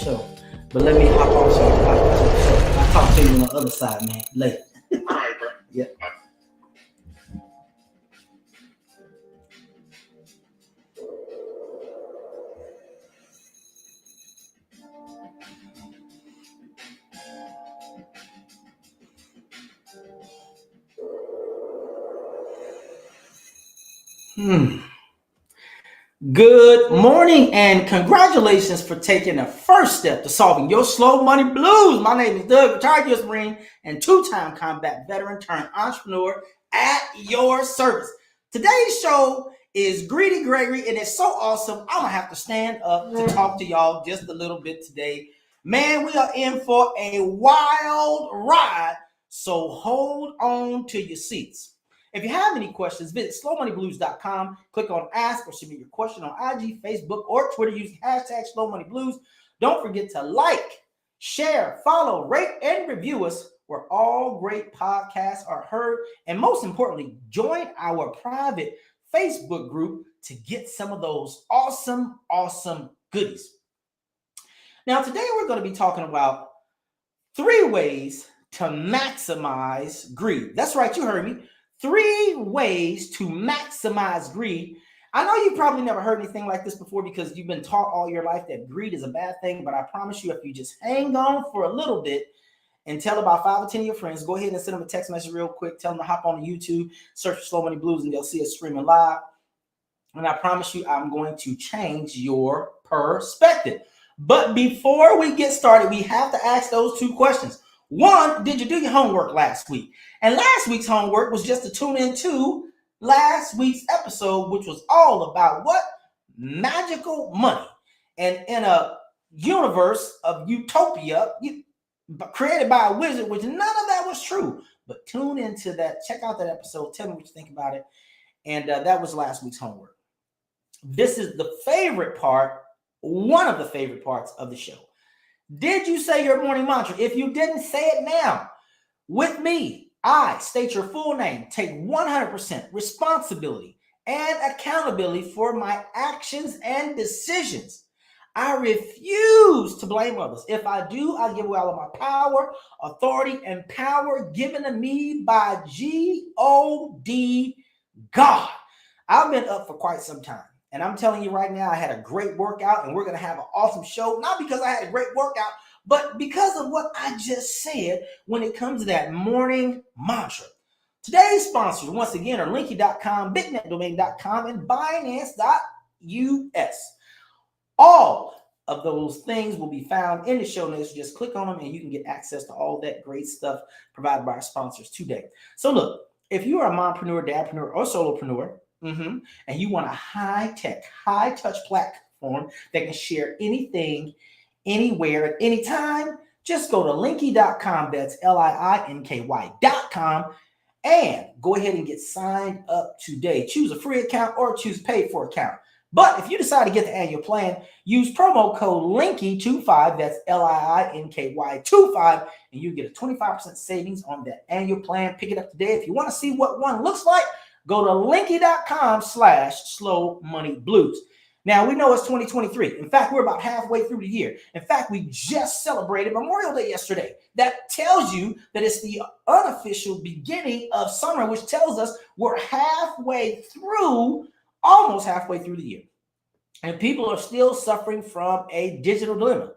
show. But let me hop off so I can hop to the show. I'll talk to you on the other side, man. Later. All right, bro. Yeah. Good morning and congratulations for taking the first step to solving your slow money blues. My name is Doug, retired U.S. Marine and two-time combat veteran turned entrepreneur at your service. Today's show is Greedy Gregory, and it's so awesome. I'm going to have to stand up to talk to y'all just a little bit today. Man, we are in for a wild ride, so hold on to your seats. If you have any questions, visit slowmoneyblues.com, click on Ask or submit your question on IG, Facebook, or Twitter using hashtag SlowMoneyBlues. Don't forget to like, share, follow, rate, and review us where all great podcasts are heard. And most importantly, join our private Facebook group to get some of those awesome goodies. Now, today we're going to be talking about 3 ways to maximize greed. That's right, you heard me. 3 ways to maximize greed. I know you probably never heard anything like this before because you've been taught all your life that greed is a bad thing, but I promise you, if you just hang on for a little bit and tell about 5 or 10 of your friends, go ahead and send them a text message real quick, tell them to hop on YouTube, search for Slow Money Blues, and they'll see us streaming live. And I promise you, I'm going to change your perspective. But before we get started, we have to ask those 2 questions. 1, did you do your homework last week? And last week's homework was just to tune into last week's episode, which was all about what? Magical money. And in a universe of utopia created by a wizard, which none of that was true. But tune into that. Check out that episode. Tell me what you think about it. And that was last week's homework. This is the favorite part, one of the favorite parts of the show. Did you say your morning mantra? If you didn't, say it now. With me, I state your full name, take 100% responsibility and accountability for my actions and decisions. I refuse to blame others. If I do, I give away all of my power, authority, and power given to me by G-O-D, God. I've been up for quite some time. And I'm telling you right now, I had a great workout, and we're going to have an awesome show. Not because I had a great workout, but because of what I just said when it comes to that morning mantra. Today's sponsors, once again, are Linky.com, BigNetDomain.com, and Binance.us. All of those things will be found in the show notes. Just click on them, and you can get access to all that great stuff provided by our sponsors today. So look, if you are a mompreneur, dadpreneur, or solopreneur, and you want a high-tech, high-touch platform that can share anything, anywhere, at any time, just go to Linky.com, that's Liinky.com, and go ahead and get signed up today. Choose a free account or choose a paid-for account. But if you decide to get the annual plan, use promo code LINKY25, that's LIINKY25, and you get a 25% savings on that annual plan. Pick it up today. If you want to see what one looks like, go to linky.com/slowmoneyblues. Now, we know it's 2023. In fact, we're about halfway through the year. In fact, we just celebrated Memorial Day yesterday. That tells you that it's the unofficial beginning of summer, which tells us we're almost halfway through the year. And people are still suffering from a digital dilemma.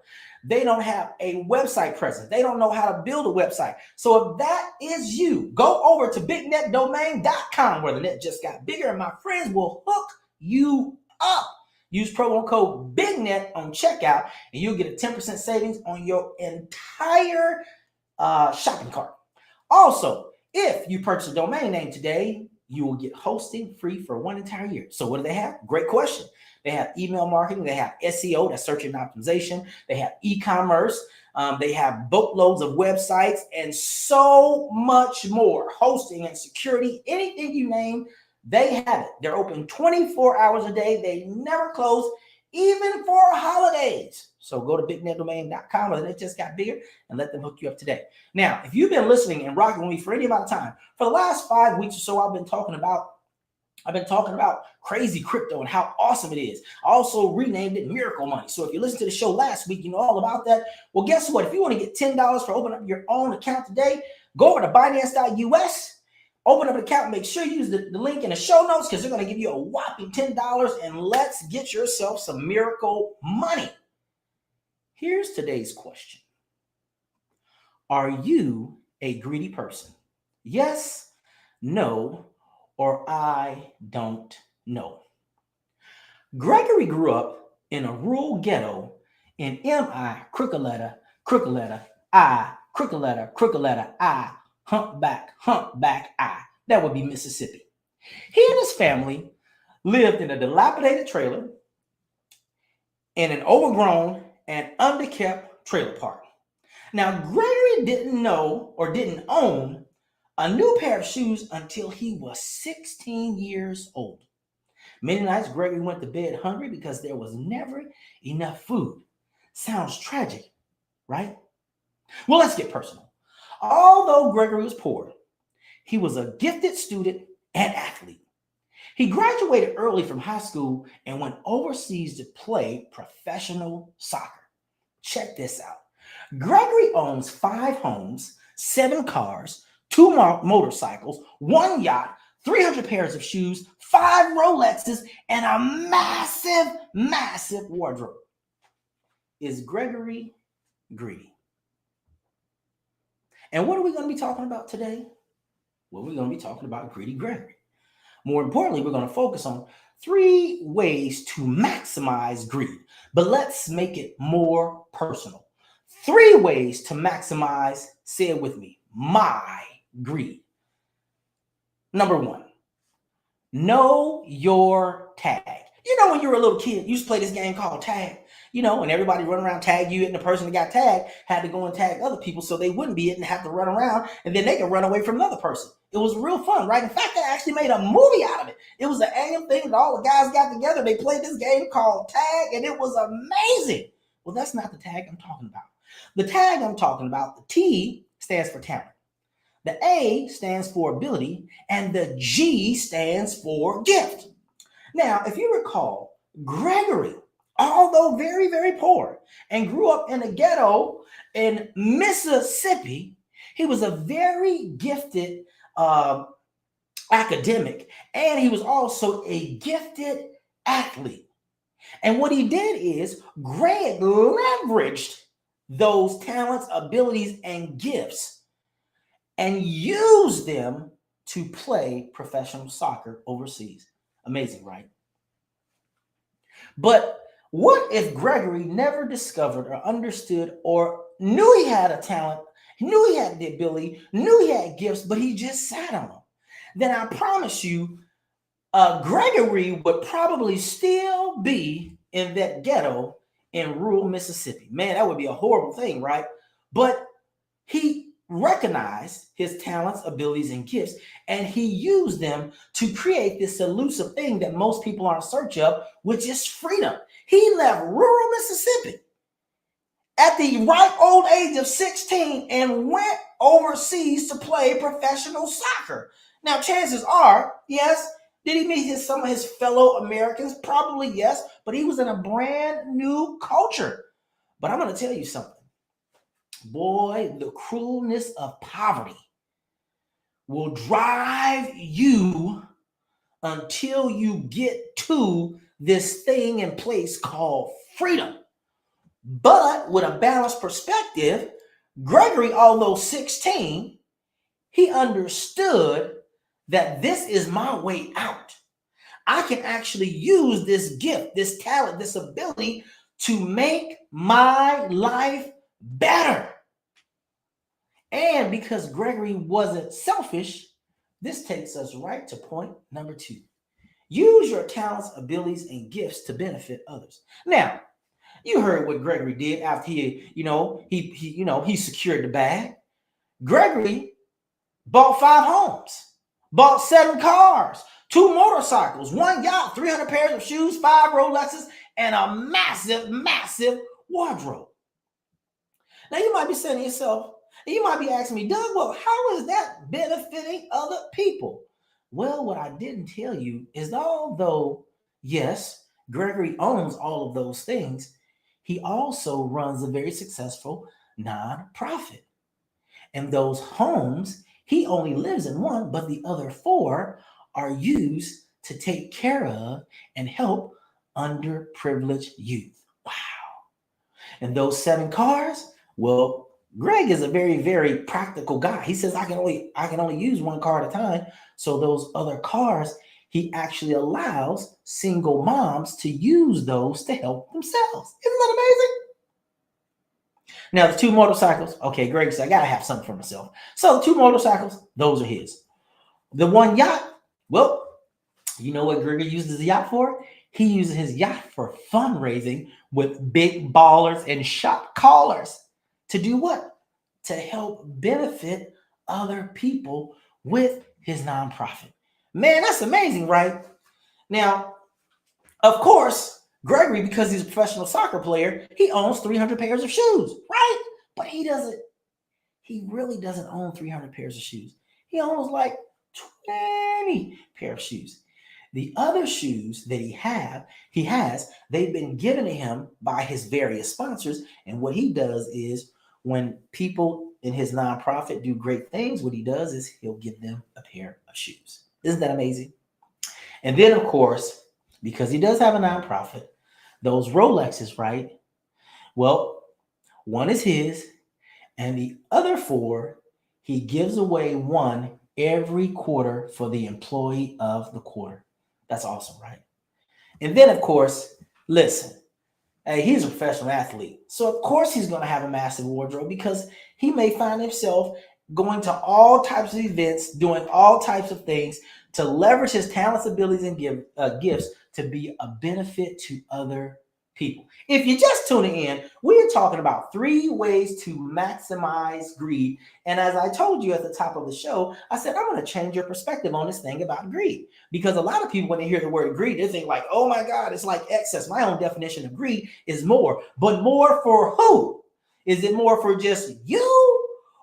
They don't have a website presence. They don't know how to build a website. So if that is you, go over to bignetdomain.com where the net just got bigger, and my friends will hook you up. Use promo code BIGNET on checkout, and you'll get a 10% savings on your entire shopping cart. Also, if you purchase a domain name today, you will get hosting free for 1 entire year. So what do they have? Great question. They have email marketing. They have SEO, that's search engine optimization. They have e-commerce. They have boatloads of websites and so much more. Hosting and security, anything you name, they have it. They're open 24 hours a day. They never close, even for holidays. So go to bignetdomain.com, where it just got bigger, and let them hook you up today. Now, if you've been listening and rocking with me for any amount of time, for the last 5 weeks or so, I've been talking about I've been talking about crazy crypto and how awesome it is. I also renamed it Miracle Money. So if you listened to the show last week, you know all about that. Well, guess what? If you want to get $10 for opening up your own account today, go over to Binance.us, open up an account, make sure you use the link in the show notes because they're going to give you a whopping $10, and let's get yourself some Miracle Money. Here's today's question. Are you a greedy person? Yes, no, or I don't know. Gregory grew up in a rural ghetto in M-I, crooked letter, I, crooked letter, I, humpback, I. That would be Mississippi. He and his family lived in a dilapidated trailer in an overgrown and underkept trailer park. Now, Gregory didn't know or didn't own a new pair of shoes until he was 16 years old. Many nights, Gregory went to bed hungry because there was never enough food. Sounds tragic, right? Well, let's get personal. Although Gregory was poor, he was a gifted student and athlete. He graduated early from high school and went overseas to play professional soccer. Check this out. Gregory owns 5 homes, 7 cars, 2 motorcycles, 1 yacht, 300 pairs of shoes, 5 Rolexes, and a massive wardrobe. Is Gregory greedy? And what are we going to be talking about today? Well, we're going to be talking about Greedy Gregory. More importantly, we're going to focus on 3 ways to maximize greed. But let's make it more personal. 3 ways to maximize, say it with me, my greed. Number 1, know your tag. You know, when you were a little kid, you used to play this game called tag, and everybody run around, tag you, and the person that got tagged had to go and tag other people so they wouldn't be it and have to run around, and then they could run away from another person. It was real fun, right? In fact, they actually made a movie out of it. It was an annual thing that all the guys got together. They played this game called tag, and it was amazing. Well, that's not the tag I'm talking about. The tag I'm talking about, the T stands for talent. The A stands for ability, and the G stands for gift. Now, if you recall, Gregory, although very, very poor and grew up in a ghetto in Mississippi, he was a very gifted academic, and he was also a gifted athlete. And what he did is Greg leveraged those talents, abilities, and gifts and used them to play professional soccer overseas. Amazing, right? But what if Gregory never discovered or understood or knew he had a talent, knew he had the ability, knew he had gifts, but he just sat on them? Then I promise you, Gregory would probably still be in that ghetto in rural Mississippi. Man, that would be a horrible thing, right? But he recognized his talents, abilities, and gifts, and he used them to create this elusive thing that most people are in search of, which is freedom. He left rural Mississippi at the ripe old age of 16 and went overseas to play professional soccer. Now, chances are, yes, did he meet some of his fellow Americans? Probably yes, but he was in a brand new culture. But I'm going to tell you something. Boy, the cruelness of poverty will drive you until you get to this thing in place called freedom. But with a balanced perspective, Gregory, although 16, he understood that this is my way out. I can actually use this gift, this talent, this ability to make my life better. And because Gregory wasn't selfish, this takes us right to point number 2. Use your talents, abilities, and gifts to benefit others. Now, you heard what Gregory did after he secured the bag. Gregory bought 5 homes, bought 7 cars, 2 motorcycles, 1 yacht, 300 pairs of shoes, 5 Rolexes, and a massive wardrobe. Now, you might be saying to yourself, and you might be asking me, Doug, well, how is that benefiting other people? Well, what I didn't tell you is although, yes, Gregory owns all of those things, he also runs a very successful nonprofit. And those homes, he only lives in one, but the other four are used to take care of and help underprivileged youth. Wow. And those 7 cars, well, Greg is a very, very practical guy. He says I can only use one car at a time. So those other cars, he actually allows single moms to use those to help themselves. Isn't that amazing? Now the 2 motorcycles. Okay, Greg said I gotta have something for myself. So the 2 motorcycles, those are his. The one yacht, well, you know what Greg uses the yacht for? He uses his yacht for fundraising with big ballers and shot callers. To do what? To help benefit other people with his nonprofit. Man, that's amazing, right? Now, of course, Gregory, because he's a professional soccer player, he owns 300 pairs of shoes, right? But he really doesn't own 300 pairs of shoes. He owns like 20 pair of shoes. The other shoes that he has, they've been given to him by his various sponsors. And what he does is when people in his nonprofit do great things, what he does is he'll give them a pair of shoes. Isn't that amazing? And then, of course, because he does have a nonprofit, those Rolexes, right? Well, one is his, and the other four, he gives away one every quarter for the employee of the quarter. That's awesome, right? And then, of course, listen, hey, he's a professional athlete. So, of course, he's going to have a massive wardrobe because he may find himself going to all types of events, doing all types of things to leverage his talents, abilities, and gifts to be a benefit to other people. If you're just tuning in, we are talking about 3 ways to maximize greed. And as I told you at the top of the show, I said, I'm going to change your perspective on this thing about greed. Because a lot of people, when they hear the word greed, they think like, oh my God, it's like excess. My own definition of greed is more. But more for who? Is it more for just you?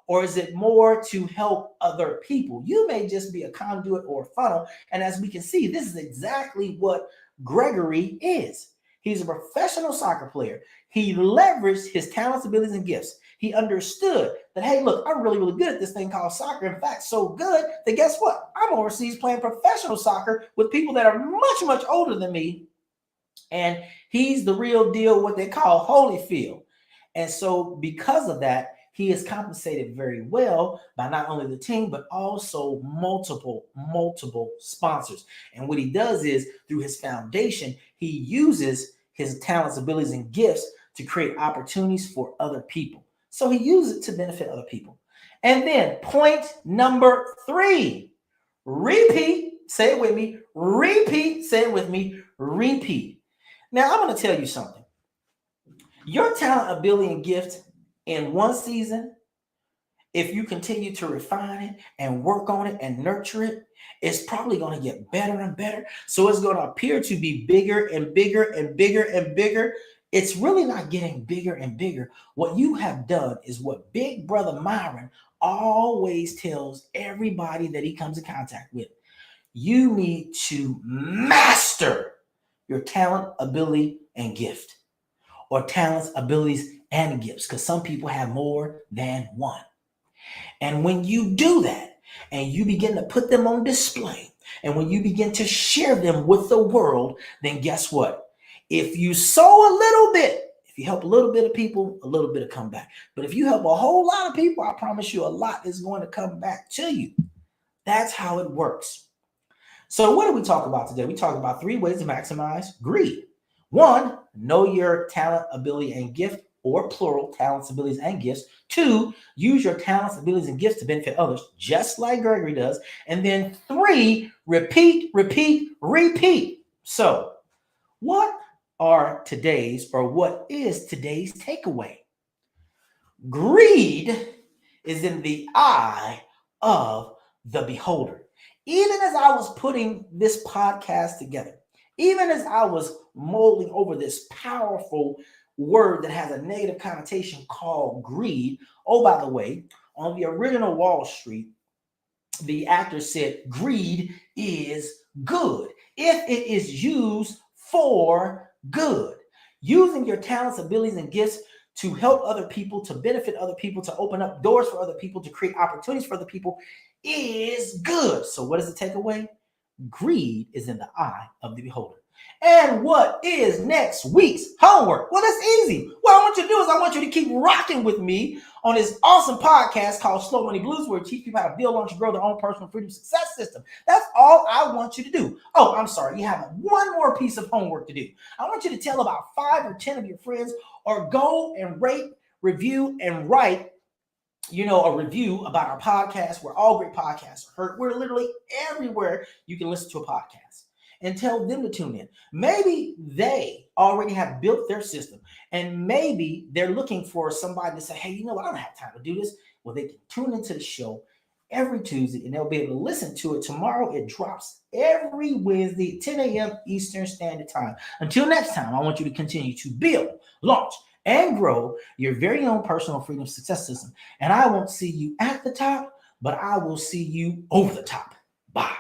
Or is it more to help other people? You may just be a conduit or a funnel. And as we can see, this is exactly what Gregory is. He's a professional soccer player. He leveraged his talents, abilities, and gifts. He understood that, hey, look, I'm really, really good at this thing called soccer. In fact, so good that guess what? I'm overseas playing professional soccer with people that are much, much older than me. And he's the real deal, what they call Holyfield. And so because of that, he is compensated very well by not only the team, but also multiple sponsors. And what he does is through his foundation, he uses his talents, abilities, and gifts to create opportunities for other people. So he uses it to benefit other people. And then point number 3, repeat, say it with me, repeat, say it with me, repeat. Now I'm going to tell you something. Your talent, ability, and gift in one season, if you continue to refine it and work on it and nurture it, it's probably going to get better and better. So it's going to appear to be bigger and bigger and bigger and bigger. It's really not getting bigger and bigger. What you have done is what Big Brother Myron always tells everybody that he comes in contact with. You need to master your talent, ability, and gift, or talents, abilities, and gifts, because some people have more than one. And when you do that and you begin to put them on display, and when you begin to share them with the world, then guess what? If you sow a little bit, if you help a little bit of people, a little bit will come back. But if you help a whole lot of people, I promise you a lot is going to come back to you. That's how it works. So what do we talk about today? We talk about 3 ways to maximize greed. 1, know your talent, ability, and gift, or plural, talents, abilities, and gifts. 2, use your talents, abilities, and gifts to benefit others, just like Gregory does. And then 3, repeat, repeat, repeat. So what is today's takeaway? Greed is in the eye of the beholder. Even as I was putting this podcast together, even as I was molding over this powerful word that has a negative connotation called greed. Oh, by the way, on the original Wall Street, the actor said, greed is good if it is used for good. Using your talents, abilities, and gifts to help other people, to benefit other people, to open up doors for other people, to create opportunities for other people is good. So, what is the takeaway? Greed is in the eye of the beholder. And what is next week's homework? Well, that's easy. What I want you to do is I want you to keep rocking with me on this awesome podcast called Slow Money Blues, where we teach people how to build, launch, and grow their own personal freedom success system. That's all I want you to do. Oh, I'm sorry. You have one more piece of homework to do. I want you to tell about 5 or 10 of your friends, or go and rate, review, and write a review about our podcast, where all great podcasts are heard. We're literally everywhere you can listen to a podcast, and tell them to tune in. Maybe they already have built their system, and maybe they're looking for somebody to say, hey, you know what? I don't have time to do this. Well, they can tune into the show every Tuesday, and they'll be able to listen to it tomorrow. It drops every Wednesday at 10 a.m. Eastern Standard Time. Until next time, I want you to continue to build, launch, and grow your very own personal freedom success system. And I won't see you at the top, but I will see you over the top. Bye.